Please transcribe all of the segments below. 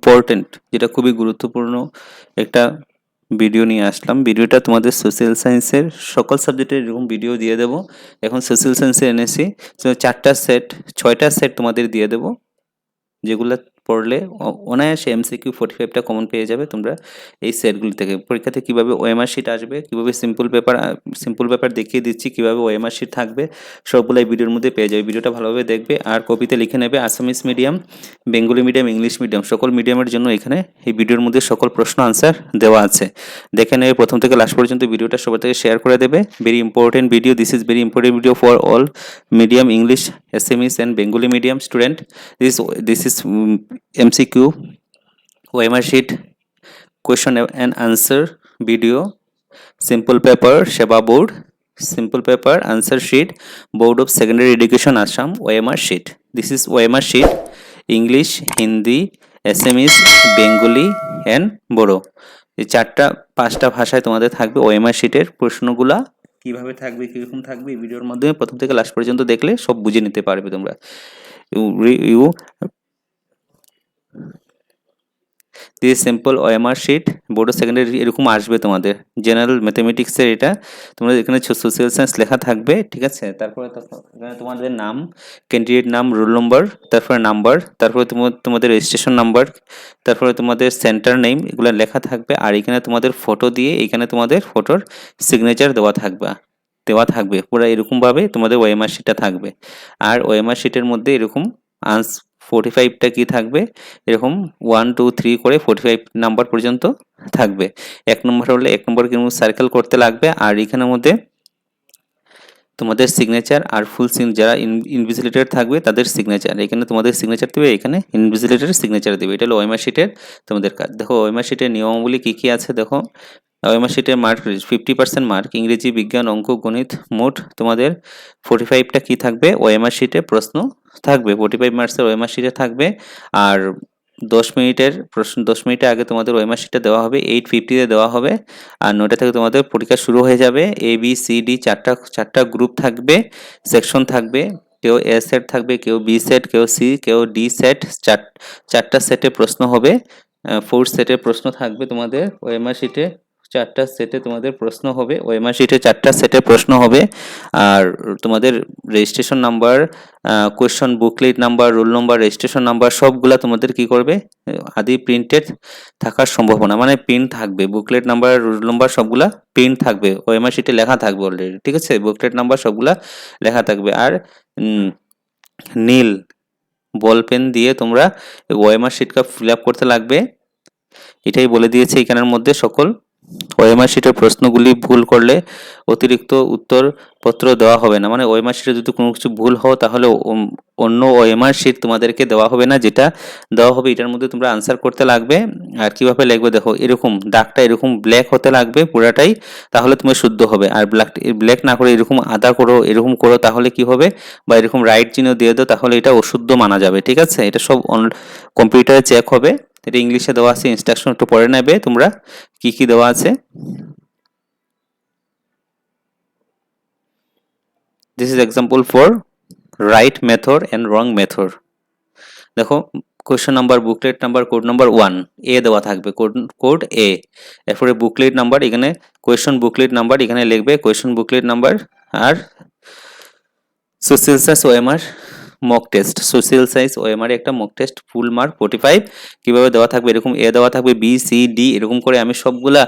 Important, যেটা খুবই গুরুত্বপূর্ণ একটা ভিডিও নিয়ে আসলাম। ভিডিওটা তোমাদের সোশ্যাল সায়েন্সের সকল সাবজেক্টের এরকম ভিডিও দিয়ে দেবো। এখন সোশ্যাল সায়েন্সে এনেছি, তো 6টা সেট তোমাদের দিয়ে দেবো, যেগুলো পড়লে অনায়াসে MCQ 45টা কমন পেয়ে যাবে তোমরা এই সেটগুলি থেকে। পরীক্ষাতে কীভাবে ওএমআর শিট আসবে, কীভাবে সিম্পল পেপার দেখিয়ে দিচ্ছি, কীভাবে ওএমআর শিট থাকবে, সবগুলো এই ভিডিওর মধ্যে পেয়ে যাবে। ভিডিওটা ভালোভাবে দেখবে আর কপিতে লিখে নেবে। Assamese medium, Bengali medium, English medium সকল মিডিয়ামের জন্য এখানে এই ভিডিওর মধ্যে সকল প্রশ্ন আনসার দেওয়া আছে। দেখে নেবে প্রথম থেকে লাস্ট পর্যন্ত। ভিডিওটা সবার থেকে শেয়ার করে দেবে। Very important video, this is very important video for all medium, English, SMEs and Bengali medium student. This is MCQ OMR sheet question and answer video, simple paper Sheba board, simple paper answer sheet, Board of Secondary Education Assam OMR sheet. This is OMR sheet English, Hindi, SMEs, Bengali and Bodo. এই 4-5টা ভাষায় তোমাদের থাকবে OMR শিটের প্রশ্নগুলা। কিভাবে থাকবে, কিরকম থাকবে, এই ভিডিওর মাধ্যমে প্রথম থেকে লাস্ট পর্যন্ত দেখলে সব বুঝে নিতে পারবে তোমরা। This simple OMR sheet board of secondary এরকম আসবে তোমাদের। জেনারেল ম্যাথামেটিক্সের এটা তোমরা এখানে সোশ্যাল সায়েন্স লেখা থাকবে, ঠিক আছে। তারপরে এখানে তোমাদের নাম, ক্যান্ডিডেট নাম, রোল নম্বর, তারপরে নাম্বার, তারপরে তোমাদের রেজিস্ট্রেশন নাম্বার, তারপরে তোমাদের সেন্টার নেম, এগুলো লেখা থাকবে। আর এখানে তোমাদের ফটো দিয়ে এখানে তোমাদের ফটোর সিগনেচার দেওয়া থাকবে পুরো এরকমভাবে তোমাদের OMR শিটটা থাকবে। আর OMR শিটের মধ্যে এরকম 45টা কি থাকবে, এরকম 1 2 3 করে 45 নাম্বার পর্যন্ত থাকবে। 1 নম্বর হলে 1 নম্বর কিন্তু সার্কেল করতে লাগবে। আর এখানের মধ্যে তোমাদের সিগনেচার আর ফুল যারা ইনভিজিলেটর থাকবে তাদের সিগনেচার, এখানে তোমাদের সিগনেচার দেবে, এখানে ইনভিজিলেটরের সিগনেচার দেবে। এটা হলো OMR শিটের তোমাদের কাজ। দেখো OMR শিটের নিয়মাবলী কী কী আছে দেখো। OMR শিটের মার্ক 50% মার্ক, ইংরেজি, বিজ্ঞান, অঙ্ক, গণিত, মোট তোমাদের 45টা কি থাকবে OMR শিটে প্রশ্ন থাকবে। 45 মার্কসের OMR শিটে থাকবে। আর 10 মিনিটের প্রশ্ন, 10 মিনিটের আগে তোমাদের OMR শিটটা দেওয়া হবে, 8:50-তে দেওয়া হবে। আর 9টা থেকে তোমাদের পরীক্ষা শুরু হয়ে যাবে। ABCD চারটা গ্রুপ থাকবে, সেকশন থাকবে। কেউ A সেট থাকবে, কেউ B সেট, কেউ C, কেউ D সেট। চারটা সেটে প্রশ্ন হবে। 4 সেটের প্রশ্ন থাকবে তোমাদের OMR শিটে। 4টা সেটে তোমাদের প্রশ্ন হবে OMR শিটে, 4টা সেটে প্রশ্ন হবে। আর তোমাদের registration number, question booklet number, roll number, registration number সবগুলা তোমাদের কি করবে, আদি প্রিন্টেড থাকার সম্ভাবনা, মানে প্রিন্ট থাকবে। বুকলেট নাম্বার, রোল নাম্বার সবগুলা প্রিন্ট থাকবে, OMR শিটে লেখা থাকবে অলরেডি, ঠিক আছে। বুকলেট নাম্বার সবগুলা লেখা থাকবে। আর নীল বল পেন দিয়ে তোমরা OMR শিটটা ফিল আপ করতে লাগবে। এটাই বলে দিয়েছে এখানের মধ্যে। সকল OMR শিটের প্রশ্নগুলি ভুল করলে অতিরিক্ত উত্তরপত্র দেওয়া হবে না, মানে OMR শিটে যদি কোনো কিছু ভুল হয় তাহলে অন্য OMR শিট তোমাদেরকে দেওয়া হবে না, যেটা দেওয়া হবে এটার মধ্যে তোমরা আনসার করতে লাগবে। আর কিভাবে লিখবে দেখো, এরকম দাগটা এরকম ব্ল্যাক হতে লাগবে পুরাটাই, তাহলে তুমি শুদ্ধ হবে। আর ব্ল্যাক না করে এরকম আদা করো, এরকম করো, তাহলে কি হবে, বা এরকম রাইট চিহ্ন দিয়ে দাও, তাহলে এটা অশুদ্ধ মানা যাবে, ঠিক আছে। এটা সব কম্পিউটারে চেক হবে। এটা ইংলিশে দেওয়া আছে, ইনস্ট্রাকশন একটু পড়ে নেবে তোমরা কি কি দেওয়া আছে। This is example for right method and wrong method. দেখো question number, booklet number, code number 1 এ দেওয়া থাকবে, কোড এ। এরপরে বুকলেট নাম্বার, এখানে কোয়েশ্চন বুকলেট নাম্বার এখানে লিখবে, কোয়েশ্চন বুকলেট নাম্বার। আর social science OMR mock test, social science OMR একটা মক টেস্ট, ফুল মার্ক 45 কিভাবে দেওয়া থাকবে, এরকম এ দেওয়া থাকবে, B C D এরকম করে আমি সবগুলা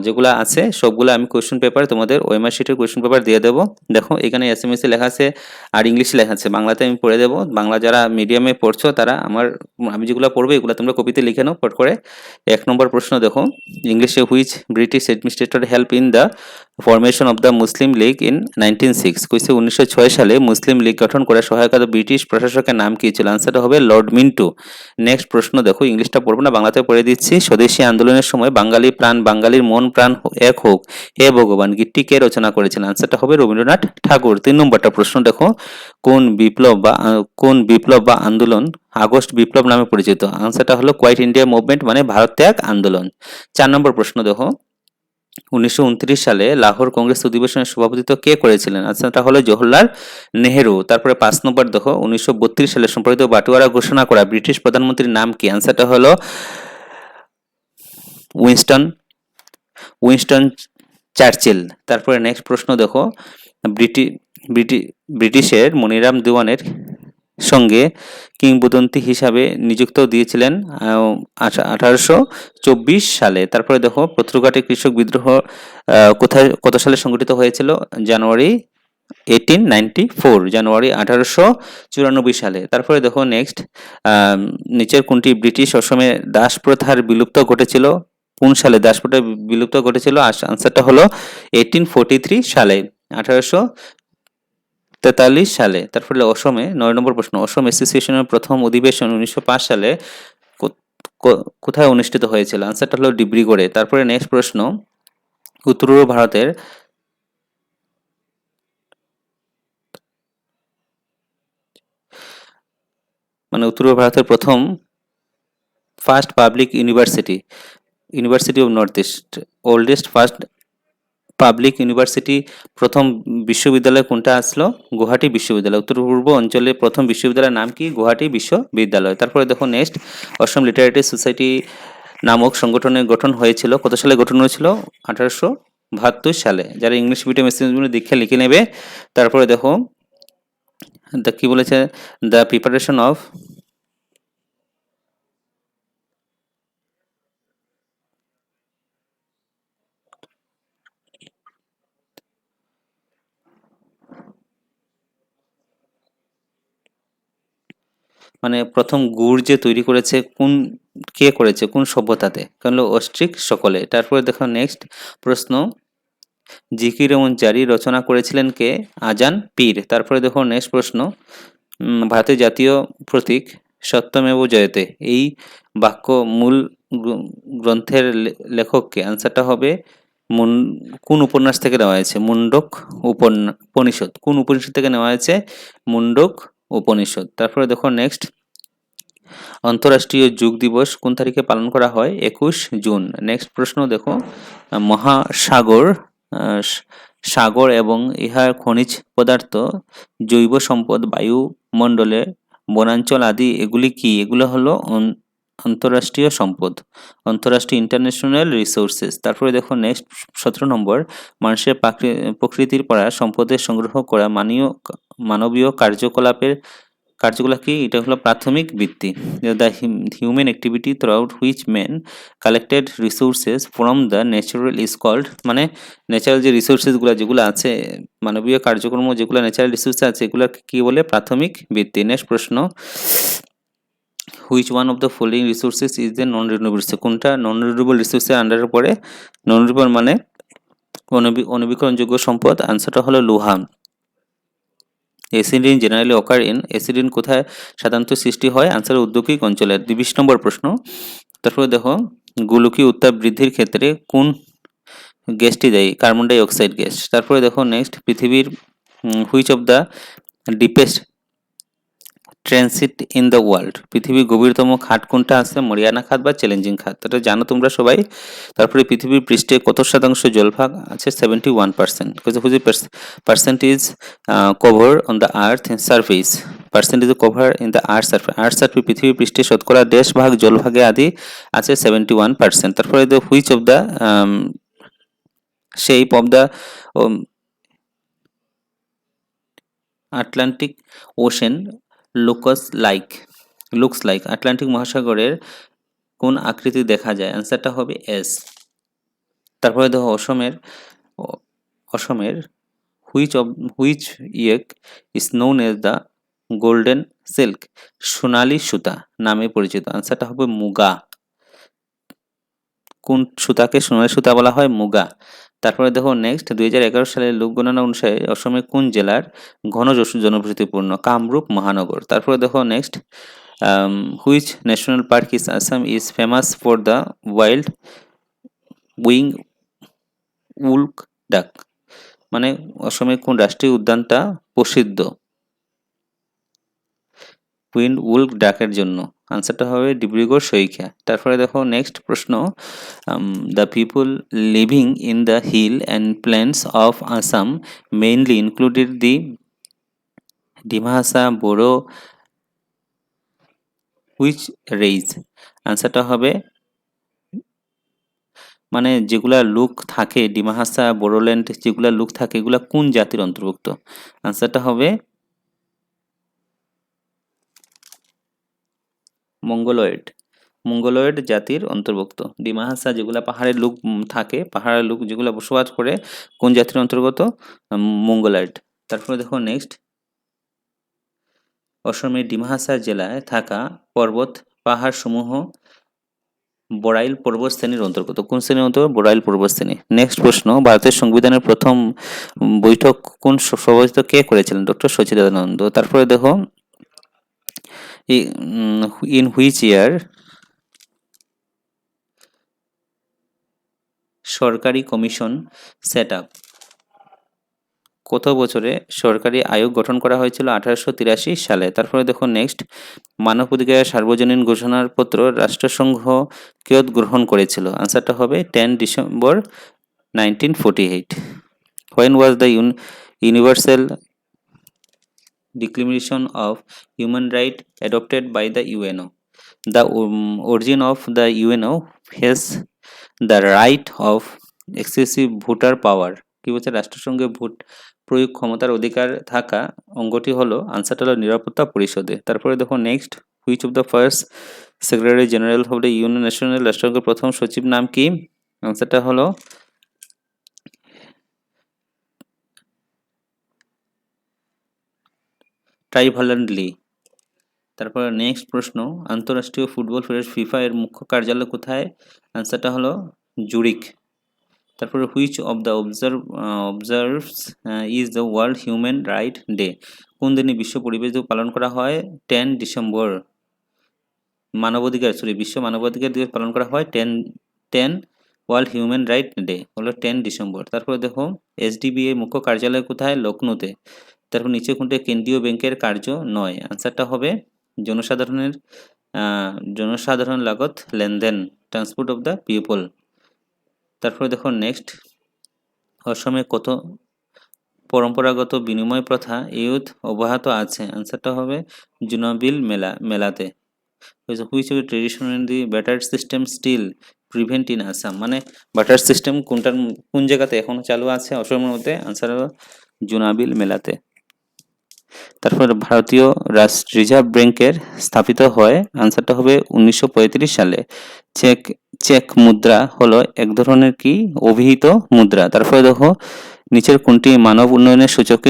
যেগুলা আছে সবগুলা আমি কোয়েশ্চন পেপার তোমাদের OMR শিটের কোয়েশ্চন পেপার দিয়ে দেবো। দেখো এখানে SMS এ লেখা আছে আর ইংলিশে লেখা আছে, বাংলাতে আমি পড়ে দেবো। বাংলা যারা মিডিয়ামে পড়ছো তারা আমি যেগুলো পড়বো এগুলো তোমরা কপিতে লিখে নাও পট করে। 1 নম্বর প্রশ্ন দেখো, ইংলিশে which British administrator help in the formation of the Muslim league in 1906, কইছে 1906 সালে মুসলিম লীগ গঠন করে সহায়তা ব্রিটিশ প্রশাসকের নাম কি ছিল, আনসারটা হবে লর্ড মিন্টো। নেক্সট প্রশ্ন দেখো, ইংলিশটা পড়বো না, বাংলাতে পড়ে দিচ্ছি। স্বদেশী আন্দোলনের সময় বাঙালি প্রাণ, বাঙালির মন প্রাণ এক হোক, হে ভগবান গীতটি কে রচনা করেছিলেন, আনসারটা হবে রবীন্দ্রনাথ ঠাকুর। 3 নম্বরটা প্রশ্ন দেখো, কোন বিপ্লব বা আন্দোলন আগস্ট বিপ্লব নামে পরিচিত, আনসারটা হলো কোয়াইট ইন্ডিয়া মুভমেন্ট, মানে ভারত ত্যাগ আন্দোলন। 4 নম্বর প্রশ্ন দেখো, 1929 সালে লাহোর কংগ্রেস অধিবেশনের সভাপতিত্ব কে করেছিলেন? আনসারটা হলো জওহরলাল নেহেরু। তারপরে 5 নম্বর দেখো, 1932 সালে সম্পাদিত বাটোয়ারা ঘোষণা করা ব্রিটিশ প্রধানমন্ত্রীর নাম কি? আনসারটা হলো উইনস্টন উইনস্টন চার্চিল। তারপরে নেক্সট প্রশ্ন দেখো, ব্রিটিশের মনিরাম দেওয়ানের সঙ্গে কিংবদন্তি হিসাবে নিযুক্ত দিয়েছিলেন 1824 সালে। তারপরে দেখো, পত্রঘাটে কৃষক বিদ্রোহ কত সালে সংঘটিত হয়েছিল? জানুয়ারি 1894 সালে। তারপরে দেখো নেক্সট, নিচের কোনটি ব্রিটিশ অসমে দাস প্রথার বিলুপ্ত ঘটেছিল? কোন সালে দাস প্রথা বিলুপ্ত ঘটেছিল? আনসারটা হলো 1843 সালে, 1843 সালে। তারপরে অসমে 9 নম্বর প্রশ্ন, অসম অ্যাসোসিয়েশনের প্রথম অধিবেশন 1905 সালে কোথায় অনুষ্ঠিত হয়েছিল? আনসারটা হলো ডিব্রুগড়ে। তারপরে নেক্সট প্রশ্ন, উত্তর ভারতের উত্তর ভারতের প্রথম first public university of north east, oldest first public university, প্রথম বিশ্ববিদ্যালয় কোনটা আসলো? গুয়াহাটি বিশ্ববিদ্যালয়। উত্তর পূর্ব অঞ্চলে প্রথম বিশ্ববিদ্যালয়ের নাম কি? গুয়াহাটি বিশ্ববিদ্যালয়। তারপরে দেখো নেক্সট, অসম লিটারেরি সোসাইটি নামক সংগঠনের গঠন হয়েছিল, কত সালে গঠন হয়েছিল? 1872 সালে। যারা ইংলিশ মিডিয়াম স্টুডেন্ট দীক্ষা লিখে নেবে। তারপরে দেখো কি বলেছে, দ্য প্রিপারেশন অফ প্রথম গুড় যে তৈরি করেছে কে করেছে, কোন সভ্যতাতে? কারণ অস্ট্রিক সকলে। তারপরে দেখো নেক্সট প্রশ্ন, জিকির এবং জারি রচনা করেছিলেন কে? আজান পীর। তারপরে দেখো নেক্সট প্রশ্ন, ভারতের জাতীয় প্রতীক সত্যমেব জয়তে, এই বাক্য মূল গ্রন্থের লেখককে? আনসারটা হবে কোন উপন্যাস থেকে নেওয়া হয়েছে? মুন্ডক উপনিষদ। কোন উপনিষদ থেকে নেওয়া হয়েছে? মুন্ডক উপনিষদ। তারপরে দেখো নেক্সট, আন্তরাষ্ট্রীয় যোগ দিবস কোন তারিখে পালন করা হয়? 21 জুন। নেক্সট প্রশ্ন দেখো, মহাসাগর সাগর এবং ইহার খনিজ পদার্থ, জৈব সম্পদ, বায়ুমণ্ডলে বনাঞ্চল আদি এগুলি কি? এগুলো হলো আন্তরাষ্ট্রীয় সম্পদ, আন্তরাষ্ট্রীয় ইন্টারন্যাশনাল রিসোর্সেস। তারপরে দেখো নেক্সট 17 নম্বর, মানুষের প্রকৃতির পরা সম্পদের সংগ্রহ করা মানবীয় কার্যকলাপ কি? এটা হলো প্রাথমিক বৃত্তি। The human activity throughout which man collected resources from the natural is called, natural যে রিসোর্সেসগুলো যেগুলো আছে, মানবীয় কার্যক্রম যেগুলো ন্যাচারাল রিসোর্স আছে, এগুলো কি বলে? প্রাথমিক বৃত্তি। নেক্সট প্রশ্ন, which one of the following resources is the non renewable? কোনটা নন রিনিউয়েবল রিসোর্সের আন্ডারে পড়ে? নন রিনিউয়েবল অনবীকরণযোগ্য সম্পদ। আনসারটা হলো লোহা। Acid rain generally occur in, acid rain কোথায় সাধারণত সৃষ্টি হয়? আনসার ঔদ্যোগিক অঞ্চলে। 20 নম্বর প্রশ্ন, তারপরে দেখো, গোলকীয় উত্তাপ বৃদ্ধির ক্ষেত্রে কোন গ্যাসটি দেয়? Carbon die oxide gas. তারপরে দেখো নেক্সট, পৃথিবীর which of the deepest transit in the world, পৃথিবীর গভীরতম খাত কোনটা আছে? মরিয়ানা খাত বা চ্যালেঞ্জিং খাত, এটা জানো তোমরা সবাই। তারপরে পৃথিবীর পৃষ্ঠে কত শতাংশ জলভাগ আছে? 71%। Percentage cover on the earth surface, percentage cover in the earth surface, পৃথিবীর পৃষ্ঠে শতকরা ভাগ জলভাগে আদি আছে 71%। তারপরে the which of the shape of the Atlantic ocean looks like, Atlantic মহাসাগরের কোন আকৃতি দেখা যায়? আনসারটা হবে এস। তারপরে দেখো অসমের which yak is known as the golden silk, সোনালী সুতা নামে পরিচিত? আনসারটা হবে মুগা। কোন সুতাকে সোনালী সুতা বলা হয়? মুগা। তারপরে দেখো নেক্সট, 2011 সালের লোকগণনা অনুসারে অসমের কোন জেলার ঘন জনবসতিপূর্ণ? কামরূপ মহানগর। তারপরে দেখো next, which national park is Assam is famous for the wild wing উল্ক ডাক, অসমের কোন রাষ্ট্রীয় উদ্যানটা প্রসিদ্ধ উইন্ড উল্ক ডাকের জন্য? আনসারটা হবে ডিব্রুগড় শইখিয়া। তারপরে দেখো নেক্সট প্রশ্ন, the people living in the hill and plains of Assam mainly included the Dima Hasa Boro which raise. আনসারটা হবে মানে যেগুলা লোক থাকে ডিমা হাসা বোরোল্যান্ড যেগুলা লোক থাকে এগুলা কোন জাতির অন্তর্ভুক্ত। আনসারটা হবে মঙ্গলয়েড, মঙ্গলয়েড জাতির অন্তর্ভুক্ত। ডিমা হাসা যেগুলা পাহাড়ের লোক থাকে, পাহাড়ের লোক যেগুলা বসবাস করে কোন জাতির অন্তর্গত, মঙ্গলয়েড। তারপরে দেখো নেক্সট, অসমের ডিমা হাসা জেলায় থাকা পর্বত পাহাড় সমূহ বড়াইল পর্বতশ্রেণীর অন্তর্গত। কোন শ্রেণীর অন্তর্গত? বড়াইল পর্বতশ্রেণী। নেক্সট প্রশ্ন, ভারতের সংবিধানের প্রথম বৈঠক কোন সভাপতিত্ব কে করেছিলেন? ডক্টর সচিদানন্দ। তারপরে দেখো, ইন হুইচ ইয়ার সরকারি কমিশন সেট আপ। কত বছরে সরকারি আয়োগ গঠন করা হয়েছিল? 1883 সালে। তারপরে দেখো নেক্সট, মানবাধিকার সার্বজনীন ঘোষণার পত্র রাষ্ট্রসংঘ কিয়ত গ্রহণ করেছিল? আনসারটা হবে 10 December 1948। When was the Universal Declaration of Human Rights adopted by the UNO? The origin of the UNO has the right of excessive voter power. কি বলছে? রাষ্ট্রসংঘে ভোট প্রয়োগ ক্ষমতার অধিকার থাকা অঙ্গটি হলো, আনসারটা হলো নিরাপত্তা পরিষদে। তারপরে দেখো next, which of the first secretary general of the union national, রাষ্ট্রসংঘের প্রথম সচিব নাম কি? আনসারটা হলো ট্রাইভালান্ট লি। তারপরে নেক্সট প্রশ্ন, আন্তঃরাষ্ট্রীয় ফুটবল ফেডারেশন ফিফা এর মুখ্য কার্যালয় কোথায়? আনসারটা হলো জুরিক। তারপরে which of the observes is the world human right day. কোন দিনে বিশ্ব পরিবেশ দিবস পালন করা হয়? 10 ডিসেম্বর। বিশ্ব মানবাধিকার দিবস পালন করা হয় 10 ওয়ার্ল্ড হিউম্যান রাইট ডে হলো 10 ডিসেম্বর। তারপরে দেখো, এসডিবি এর মুখ্য কার্যালয় কোথায়? লখনৌতে। তারপর নিচে কোনটা কেন্দ্রীয় ব্যাংকের কার্য নয়? আনসারটা হবে জনসাধারণ লাগত লেনদেন, ট্রান্সপোর্ট অফ দ্য পিপল। তারপরে দেখো নেক্সট, অসমে কত পরম্পরাগত বিনিময় প্রথা ইউথ অব্যাহত আছে? আনসারটা হবে জুনাবিল মেলাতে। Which of traditional the barter system still prevent in Assam. মানে বাটার সিস্টেম কোন জায়গাতে এখনো চালু আছে অসমের মধ্যে? আনসার হলো জুনাবিল মেলাতে। তারপর ভারতীয় রিজার্ভ ব্যাংকের স্থাপিত হয়? আনসারটা হবে 1935 সালে। চেক মুদ্রা হলো এক ধরনের কি? অভিহিত মুদ্রা। তারপরে দেখো, নিচের কোনটি মানব উন্নয়নের সূচকে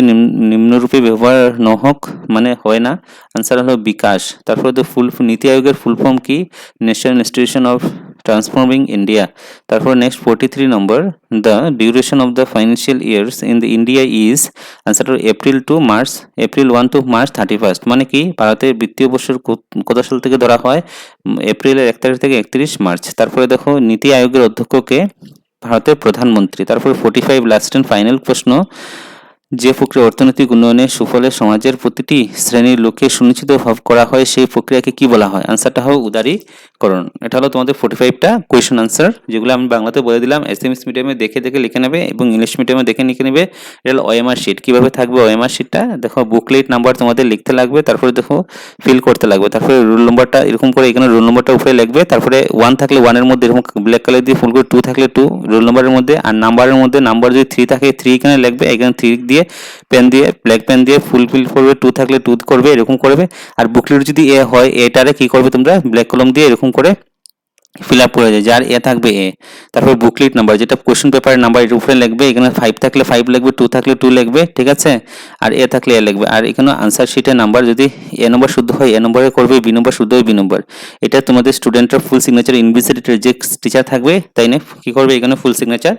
নিম্নরূপে ব্যবহার নহক মানে হয় না? আনসার হলো বিকাশ। তারপরে তো নীতি আয়োগের ফুল ফর্ম কি? National institution of transforming India. তারপর next 43 number, the duration of the financial years in the India is. Answer April 1 to March 31। মানে কি? ভারতের বিত্তীয় বছর কত সাল থেকে ধরা হয়? এপ্রিলের 1 তারিখ থেকে 31 মার্চ। তারপরে দেখো, নীতি আয়োগের অধ্যক্ষকে? ভারতের প্রধানমন্ত্রী। তারপরে 45 লাস্ট এন্ড ফাইনাল প্রশ্ন, যে প্রক্রিয়া অর্থনৈতিক উন্নয়নের সুফলে সমাজের প্রতিটি শ্রেণীর লোককে সুনিশ্চিত করা হয় সেই প্রক্রিয়াকে কি বলা হয়? আনসারটা হবে উদারীকরণ। এটা হলো তোমাদের 45টা কোয়েশ্চেন আনসার, যেগুলো আমি বাংলাতে বলে দিলাম। এসএমএস মিডিয়ামে দেখে লিখে নেবে এবং ইংলিশ মিডিয়ামে দেখে নেবে। এটা হলো ওএমআর শিট। কিভাবে থাকবে ওএমআর শিটটা? দেখো, বুকলেট নাম্বার তোমাদের লিখতে লাগবে, তারপরে দেখো ফিল করতে লাগবে, তারপরে রোল নম্বরটা এরকম করে এখানে রোল নম্বরটা উপরে লিখবে, তারপরে 1 থাকলে 1 এর মধ্যে এরকম ব্ল্যাক কালার দিয়ে ফুল করে, 2 থাকলে 2 রোল নম্বরের মধ্যে, আর নাম্বারের মধ্যে নাম্বার যদি 3 থাকে 3 এখানে লিখবে, এখানে 3 দিয়ে পেন দিয়ে ব্ল্যাক পেন দিয়ে ফুল ফিল করবে, 2 থাকলে 2 করবে, এরকম করবে। আর বুকলেট যদি এ হয়, এটারে কি করবে তোমরা? ব্ল্যাক কলম দিয়ে এরকম করে ফিল আপ করে যায়, যার এ থাকবে এ। তারপর বুকলেট নাম্বার যেটা কোশ্চেন পেপারের নাম্বার এর উপরে লিখবে, এখানে 5 থাকলে 5 লিখবে, 2 থাকলে 2 লিখবে, ঠিক আছে? আর এ থাকলে এ লিখবে। আর এখানে আনসার শিটের নাম্বার যদি এ নম্বর শুদ্ধ হয় এ নম্বরে করবে, বি নম্বর শুদ্ধ হয় বি নম্বর। এটা তোমাদের স্টুডেন্টের ফুল সিগনেচার ইনভিজিলেটর যে টিচার থাকবে, তাই না কি করবে? এখানে ফুল সিগনেচার